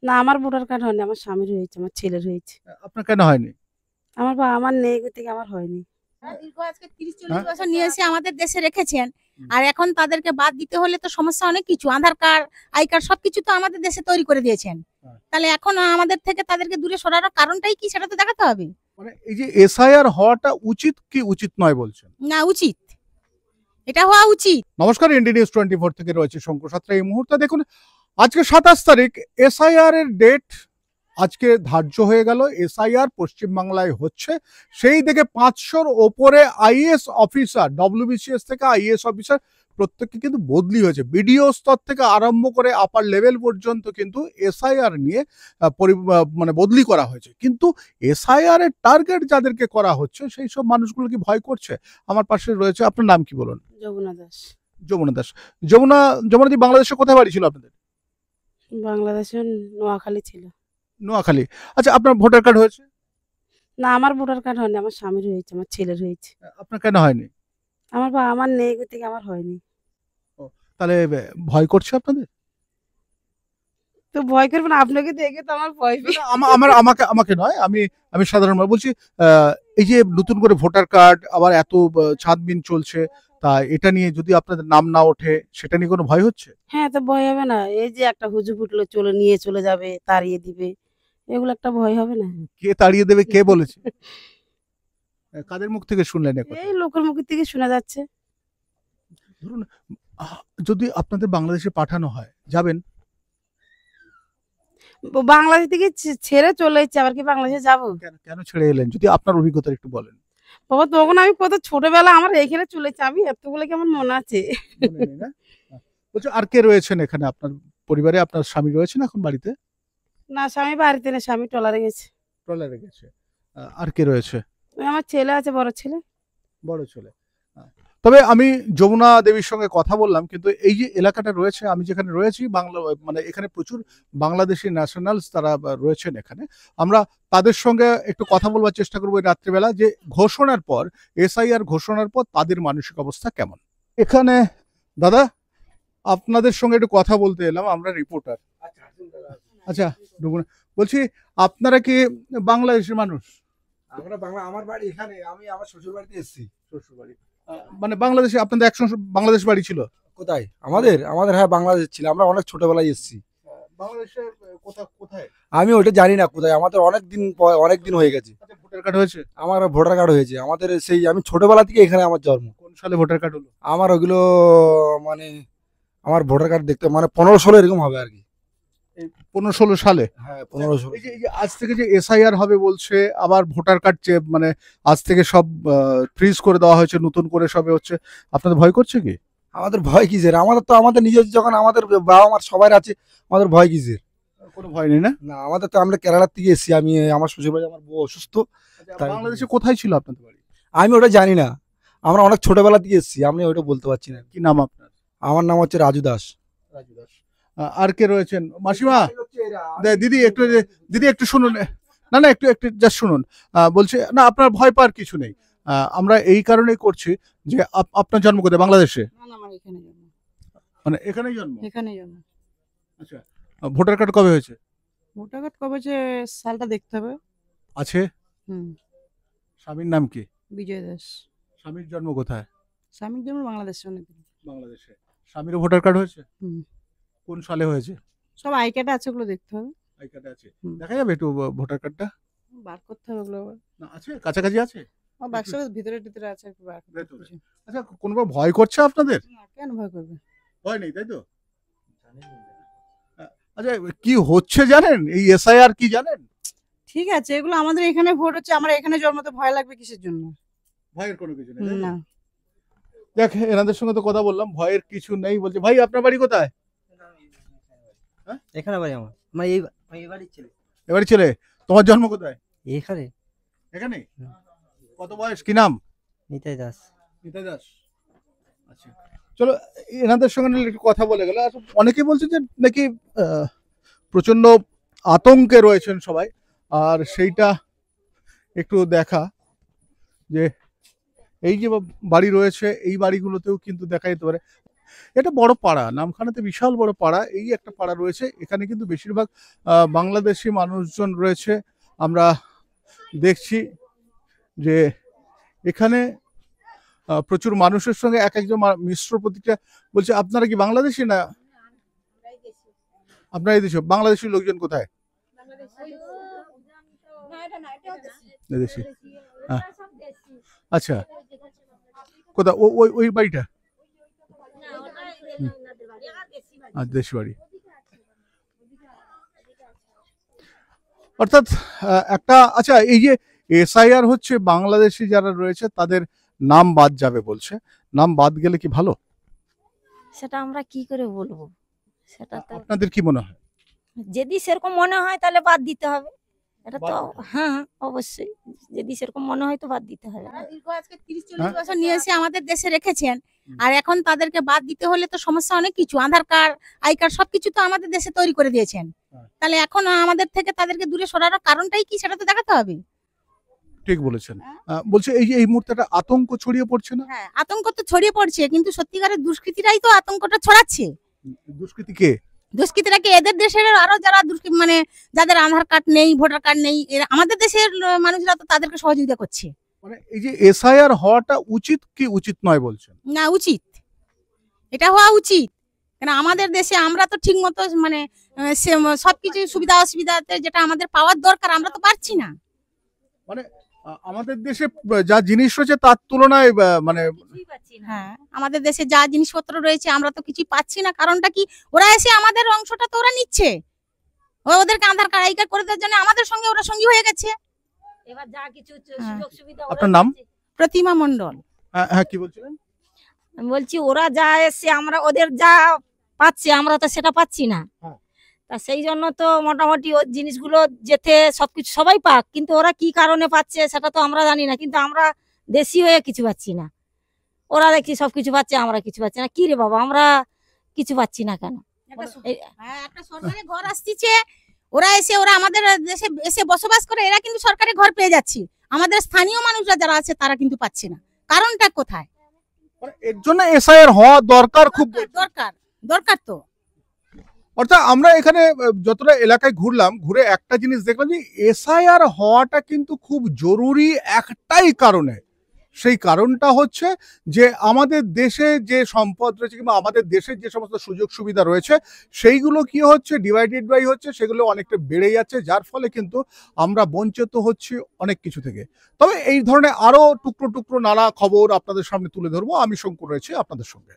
না, আমার voter card হয়নি, আমার স্বামীর হয়েছে, আমার ছেলের হয়েছে। আপনার কেন হয়নি? আমার নেই থেকে আমার হয়নি। দীর্ঘ আজকে ৩০-৪০ হ্যাঁ? বছর নিয়ে এসে আমাদের দেশে রেখেছেন। হুম। আর এখন তাদেরকে বাদ দিতে হলে তো সমস্যা অনেক কিছু। আধার কার্ড, আই কার্ড সবকিছু তো আমাদের দেশে তৈরি করে দিয়েছেন। হ্যাঁ। তাহলে এখন আমাদের থেকে তাদেরকে দূরে সরানোর কারণটাই কি সেটা তো দেখাতে হবে। মানে এই যে এসআইআর হওয়াটা উচিত কি উচিত নয় বলছেন? না, উচিত। এটা হওয়া উচিত। নমস্কার, ইন্ডিয়া নিউজ 24 থেকে রয়েছে শঙ্কর সাঁতরা। এই মুহূর্তে দেখুন, আজকে 27 তারিখ, এসআইআর এর ডেট আজকে ধার্য হয়ে গেল। এসআইআর পশ্চিমবাংলায় হচ্ছে, সেই থেকে 500-র ওপরে আইএএস অফিসার, ডব্লিউবিসিএস থেকে আইএএস অফিসার প্রত্যেককে কিন্তু বদলি হয়েছে। বিডিও স্তর থেকে আরম্ভ করে আপার লেভেল পর্যন্ত কিন্তু এসআইআর নিয়ে মানে বদলি করা হয়েছে। কিন্তু এসআইআর এর টার্গেট যাদেরকে করা হচ্ছে সেই সব মানুষগুলো কি ভয় করছে? আমার পাশে রয়েছে, আপনার নাম কি বলুন? যমুনা দাস। যমুনা দাস। যমুনাদি বাংলাদেশে কোথায় বাড়ি ছিল আপনাদের? বাংলাদেশের নোয়াখালী ছিল। নোয়াখালী। আচ্ছা, আপনার ভোটার কার্ড হয়েছে? না, আমার ভোটার কার্ড হয়নি, আমার স্বামীর হয়েছে, আমার ছেলের হয়েছে। আপনার কেন হয়নি? আমার নেই থেকে আমার হয়নি। তাহলে ভয় করছে আপনাদের? তো ভয় করবেন না, আপনাকে দেখে তো আমার ভয় পেয়ে। না, আমাকে নয়, আমি সাধারণ মানুষ বলছি। এই যে নতুন করে ভোটার কার্ড আবার এত ছাঁদবিন চলছে, তা এটা নিয়ে যদি আপনাদের নাম না ওঠে সেটা নিয়ে কোনো ভয় হচ্ছে? হ্যাঁ, তো ভয় হবে না? এই যে একটা হুজুগ উঠলো, নিয়ে চলে যাবে, তাড়িয়ে দিবে, এগুলো একটা ভয় হবে না? কে তাড়িয়ে দেবে, কে বলেছে? কাদের মুখ থেকে শুনলেন এ কথা? এই লোকের মুখ থেকে শোনা যাচ্ছে। ধরুন, আহ, যদি আপনাদের বাংলাদেশে পাঠানো হয়, যাবেন? বাংলাদেশ থেকে ছেড়ে চলে এসেছে, আবার কি বাংলাদেশে যাবো? কেন কেন ছেড়ে এলেন, যদি আপনার অভিজ্ঞতা একটু বলেন। বাবা, তখন আমি কত ছোটবেলা আমার এখানে চলেছে, আমি এতগুলো কেমন মনে আছে। মনে নেই না? বলছি, আর কে রয়েছেন এখানে আপনার পরিবারে? আপনার স্বামী রয়েছেন এখন বাড়িতে? না, স্বামী বাড়িতে নেই, স্বামী ট্রলারে গেছে। ট্রলারে গেছে। আর কে রয়েছে? ওই আমার ছেলে আছে, বড় ছেলে। বড় ছেলে। তবে আমি যমুনা দেবীর সঙ্গে কথা বললাম, কিন্তু এই যে এলাকাটা রয়েছে, আমি যেখানে রয়েছি, বাংলা মানে এখানে প্রচুর বাংলাদেশি ন্যাশনালস তারা রয়েছেন এখানে। আমরা তাদের সঙ্গে একটু কথা বলবার চেষ্টা করবো এই রাত্রিবেলা, যে ঘোষণার পর, এসআইআর ঘোষণার পর তাদের মানসিক অবস্থা কেমন। এখানে দাদা, আপনাদের সঙ্গে একটু কথা বলতে এলাম, আমরা রিপোর্টার। আচ্ছা, বলছি, আপনারা কি বাংলাদেশের মানুষ? আমরা বাংলা, আমার বাড়ি এখানে, আমি আমার শ্বশুর বাড়িতে এসেছি। শ্বশুর বাড়ি মানে বাংলাদেশে? আপনাদের একসঙ্গে বাংলাদেশ বাড়ি ছিল? কোথায়? আমাদের হ্যাঁ, বাংলাদেশ ছিল। আমরা অনেক ছোটবেলায় এসেছি। বাংলাদেশে কোথায়? আমি ওটা জানি না কোথায়, আমাদের অনেক দিন হয়ে গেছে। আচ্ছা, ভোটার কার্ড হয়েছে? আমার ভোটার কার্ড হয়েছে আমাদের, সেই আমি ছোটবেলা থেকে এখানে আমার জন্ম। কোন সালে ভোটার কার্ড হলো? আমার ওগুলো মানে, আমার ভোটার কার্ড দেখতে মানে 15-16 এরকম হবে আর কি। 15-16 সালে? হ্যাঁ, 15-16। এই যে আজ থেকে যে এসআইআর হবে বলছে, আবার ভোটার কার্ড মানে আজ থেকে সব ফ্রিজ করে দেওয়া হয়েছে, নতুন করে সবে হচ্ছে, আপনাদের ভয় করছে কি? আমাদের ভয় কিসের? আমাদের নিজের, যখন আমাদের বাবা মার সবাই আছে, আমাদের ভয় কিসের? কোনো ভয় নেই না? না, আমাদের তো, আমরা কেরালার থেকে এসেছি। আমি আমার শ্বশুর বাড়ি, আমার বউ অসুস্থ। তাই বাংলাদেশে কোথায় ছিল আপনাদের বাড়ি? আমি ওটা জানি না, আমরা অনেক ছোটবেলা থেকে এসেছি, আমি ওটা বলতে পারছি না। কি নাম আপনার? আমার নাম হচ্ছে রাজু দাস। রাজু দাস। আর কে রয়েছেন? মাসিমা, দিদি একটু, একটু শুনুন। না না, একটু একটু জাস্ট শুনুন। বলছে না, আপনার ভয় পাওয়ার কিছু নেই। আমরা এই কারণেই করছি যে আপনার জন্ম কোথায়? বাংলাদেশে? না, না, আমার এখানে জন্ম। মানে এখানেই জন্ম? এখানে জন্ম। আচ্ছা, ভোটার কার্ড কবে হয়েছে? ভোটার কার্ড কবে যে সালটা দেখতে হবে। আছে? হুম। স্বামীর নাম কি? বিজয় দাস। স্বামীর জন্ম কোথায়? স্বামীর জন্ম বাংলাদেশে অনেকদিন। বাংলাদেশে। স্বামীরও ভোটার কার্ড হয়েছে? হুম। কোন সালে হয়েছে? সব আই কার্ডে আছে, ওগুলো দেখতে হবে। আই কার্ডে আছে? হুম। দেখা যাবে একটু ভোটার কার্ডটা? বার করতে হবে ওগুলো আবার। না, আছে, কাছাকাছি আছে? আমার বাক্সের ভিতরে টিতরে আছে, একটু বার করতে ভেতরে। হবে। আচ্ছা, কোনো ভয় করছে আপনাদের? না, কেন ভয় করবে? ভয় নেই, তাই তো? আচ্ছা, কি হচ্ছে জানেন? এই এসআইআর কি জানেন? ঠিক আছে, এগুলো আমাদের এখানে ভোট হচ্ছে, আমরা এখানে জন্মাতে ভয় লাগবে কিসের জন্য? ভয়ের কোনো কিছু নেই, তাই তো? না। দেখ, এনাদের সঙ্গে তো কথা বললাম, ভয়ের কিছু নেই বলছে। ভাই, আপনার বাড়ি কোথায়? হ্যাঁ? এখানে বাড়ি আমার এই বাড়ির ছেলে। এবারে ছেলে, তোমার জন্ম কোথায়? এখানে এখানে? কত বয়স, কি নাম? নিতাই দাস। নিতাই দাস। আচ্ছা, চলো এনাদের সঙ্গে নিয়ে একটু কথা বলে গেল। আর অনেকে বলছে যে নাকি প্রচন্ড আতঙ্কে রয়েছেন সবাই, আর সেইটা একটু দেখা, যে এই যে বাড়ি রয়েছে, এই বাড়িগুলোতেও কিন্তু দেখা যেতে পারে। এটা বড় পাড়া, নামখানাতে বিশাল বড় পাড়া। এই একটা পাড়া রয়েছে, এখানে কিন্তু বেশিরভাগ বাংলাদেশি মানুষজন রয়েছে। আমরা দেখছি যে এখানে প্রচুর মানুষের সঙ্গে এক একজন মিশ্র প্রতিক্রিয়া। বলছে আপনারা কি বাংলাদেশি না আপনারা এই দেশে? বাংলাদেশি লোকজন কোথায়? দেশি। হ্যাঁ, আচ্ছা, কোথায়? ওই ওই বাড়িটা দেশি বাড়ি। অর্থাৎ একটা, আচ্ছা, এই যে এসআইআর হচ্ছে, বাংলাদেশি যারা রয়েছে তাদের নাম বাদ যাবে বলছে, নাম বাদ গেলে কি ভালো? সেটা আমরা কি করে বলবো? সেটা তো আপনাদের কি মনে হয়? যদি সেরকম মনে হয় তাহলে বাদ দিতে হবে। এটা বাদ তো দিতে হবে। হ্যাঁ, অবশ্যই যদি সেরকম মনে হয় তো বাদ দিতে হবে। দীর্ঘ আজকে 30-40 বছর নিয়ে এসে আমাদের দেশে রেখেছেন, আর এখন তাদেরকে বাদ দিতে হলে তো সমস্যা অনেক কিছু, আধার কার্ড, আই কার্ড সবকিছু তো আমাদের দেশে তৈরি করে দিয়েছেন। হ্যাঁ। তাহলে এখন আমাদের থেকে তাদেরকে দূরে সরানোর কারণটাই কি সেটা তো দেখাতে হবে। ঠিক বলেছেন। বলছে এই যে এই মুহূর্তে একটা আতঙ্ক ছড়িয়ে পড়ছে না? হ্যাঁ, আতঙ্ক তো ছড়িয়ে পড়ছে, কিন্তু সত্যিকারের দুষ্কৃতীরাই তো আতঙ্কটা ছড়াচ্ছে। দুষ্কৃতী কে? দুষ্কৃতীরা কি এদের দেশের আরো যারা মানে যাদের আধার কার্ড নেই, ভোটার কার্ড নেই, এরা আমাদের দেশের মানুষরা তো তাদেরকে সহযোগিতা করছে। মানে এই যে এসআইআর হওয়াটা উচিত কি উচিত নয় বলছেন? না, উচিত, এটা হওয়া উচিত। কেন আমাদের দেশে আমরা তো ঠিক মতো মানে সবকিছু সুবিধা অসুবিধাতে যেটা আমাদের পাওয়ার দরকার আমরা তো পাচ্ছি না। মানে আমাদের দেশে যা জিনিস রয়েছে তার তুলনায় মানে হ্যাঁ, আমাদের দেশে যা জিনিসপত্র রয়েছে আমরা তো কিছুই পাচ্ছি না। কারণটা কি? ওরা এসে আমাদের অংশটা তো ওরা নিচ্ছে, ওদেরকে আধার কার্ড আই কার্ড করে দেওয়ার জন্য আমাদের সঙ্গে ওরা সঙ্গী হয়ে গেছে। এবার যা কিছু হ্যাঁ। সুযোগ সুবিধা আপনার নাম? প্রতিমা মণ্ডল। হ্যাঁ, কি বলছিলেন? আমি বলছি ওরা যা এসছে আমরা ওদের যা পাচ্ছি আমরা তো সেটা পাচ্ছি না। হ্যাঁ। তা সেই জন্য তো মোটামুটি ওর জিনিসগুলো যেতে সবকিছু সবাই পাক, কিন্তু ওরা কি কারণে পাচ্ছে সেটা তো আমরা জানি না। কিন্তু আমরা দেশি হয়ে কিছু পাচ্ছি না, ওরা দেখছি সবকিছু পাচ্ছে, আমরা কিছু পাচ্ছি না। কি রে বাবা, আমরা কিছু পাচ্ছি না কেন? হ্যাঁ, একটা সরকারি ঘর আসছে, ওরা এসে ওরা আমাদের দেশে এসে বসবাস করে, এরা কিন্তু সরকারি ঘর পেয়ে যাচ্ছে। আমাদের স্থানীয় মানুষরা যারা আছে তারা কিন্তু পাচ্ছে না। কারণটা কোথায়? মানে এর জন্য এসআইআর হওয়া দরকার, খুব দরকার, দরকার তো। অর্থাৎ আমরা এখানে যতটা এলাকায় ঘুরলাম, ঘুরে একটা জিনিস দেখলাম যে এসআইআর হওয়াটা কিন্তু খুব জরুরি একটাই কারণে। সেই কারণটা হচ্ছে যে আমাদের দেশে যে সম্পদ রয়েছে কিংবা আমাদের দেশের যে সমস্ত সুযোগ সুবিধা রয়েছে সেইগুলো কি হচ্ছে, ডিভাইডেড বাই হচ্ছে, সেগুলো অনেকটা বেড়ে যাচ্ছে, যার ফলে কিন্তু আমরা বঞ্চিত হচ্ছি অনেক কিছু থেকে। তবে এই ধরনের আরো টুকরো টুকরো নানা খবর আপনাদের সামনে তুলে ধরবো। আমি শঙ্কর রয়েছে আপনাদের সঙ্গে।